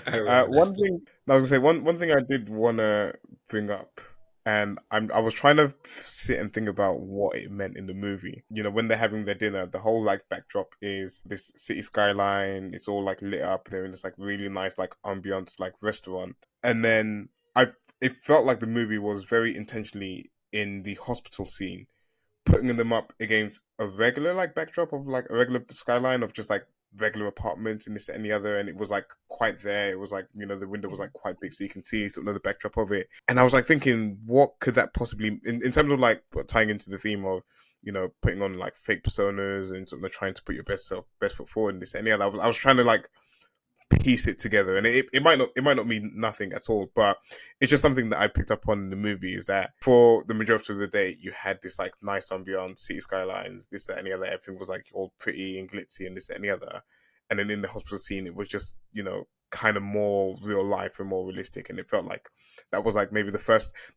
I remember that One stuff. thing I was gonna say, one thing I did want to bring up, and I was trying to sit and think about what it meant in the movie. You know, when they're having their dinner, the whole like backdrop is this city skyline. It's all like lit up. They're in this like really nice like ambiance like restaurant, and then I it felt like the movie was very intentionally in the hospital scene, putting them up against a regular like backdrop of like a regular skyline of just like regular apartments and this and the other, and it was like quite there. It was like, you know, the window was like quite big, so you can see sort of the backdrop of it. And I was like thinking, what could that possibly in terms of like tying into the theme of, you know, putting on like fake personas and sort of trying to put your best foot forward and this and the other. I was trying to like piece it together, and it might not mean nothing at all, but it's just something that I picked up on in the movie, is that for the majority of the day you had this like nice ambiance, city skylines, this that and the other. Everything was like all pretty and glitzy and this that and the other, and then in the hospital scene it was just, you know, kind of more real life and more realistic. And it felt like that was like maybe that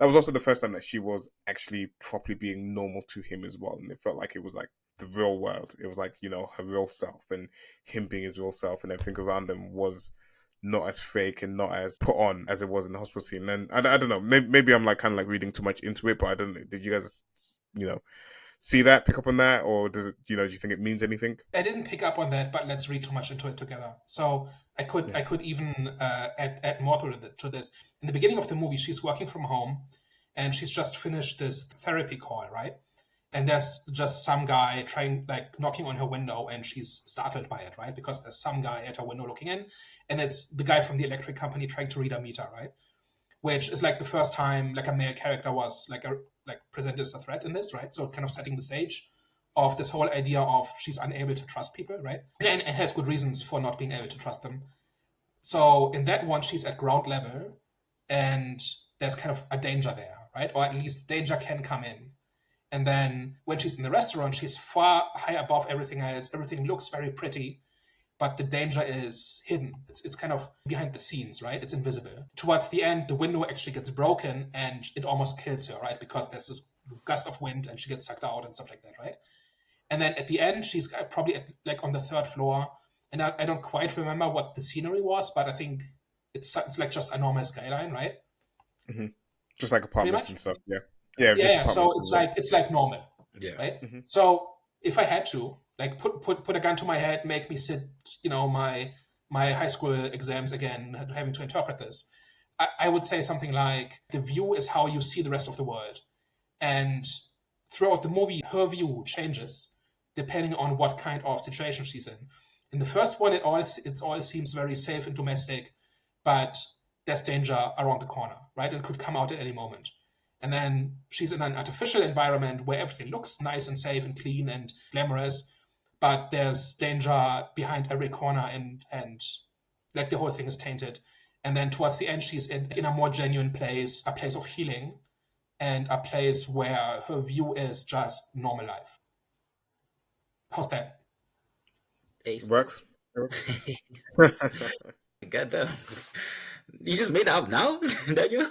was also the first time that she was actually properly being normal to him as well, and it felt like it was like the real world. It was like, you know, her real self, and him being his real self, and everything around them was not as fake and not as put on as it was in the hospital scene. And I don't know, maybe I'm like kind of like reading too much into it, but I don't know. Did you guys, you know, see that, pick up on that, or does it, you know, do you think it means anything? I didn't pick up on that, but let's read too much into it together. So I could Yeah. I could even add more to this. In the beginning of the movie, she's working from home, and she's just finished this therapy call, right? And there's just some guy trying, like, knocking on her window, and she's startled by it, right? Because there's some guy at her window looking in, and it's the guy from the electric company trying to read a meter, right? Which is like the first time like a male character was like presented as a threat in this, right? So kind of setting the stage of this whole idea of she's unable to trust people, right? And has good reasons for not being able to trust them. So in that one, she's at ground level, and there's kind of a danger there, right? Or at least danger can come in. And then when she's in the restaurant, she's far high above everything else. Everything looks very pretty, but the danger is hidden. It's kind of behind the scenes, right? It's invisible. Towards the end, the window actually gets broken and it almost kills her, right? Because there's this gust of wind and she gets sucked out and stuff like that, right? And then at the end, she's probably like on the third floor. And I don't quite remember what the scenery was, but I think it's like just a normal skyline, right? Hmm. Just like Pretty apartments much. and stuff. Yeah. Yeah, Yeah, just yeah. So apartments. it's like normal, Yeah. right? Mm-hmm. So if I had to, like, put a gun to my head, make me sit, my high school exams again, having to interpret this, I would say something like the view is how you see the rest of the world, and throughout the movie, her view changes depending on what kind of situation she's in. In the first one, it all seems very safe and domestic, but there's danger around the corner, right? It could come out at any moment. And then she's in an artificial environment where everything looks nice and safe and clean and glamorous, but there's danger behind every corner, and like the whole thing is tainted. And then towards the end, she's in a more genuine place, a place of healing, and a place where her view is just normal life. How's that? Ace. Works. Goddamn. You just made that up now, Daniel?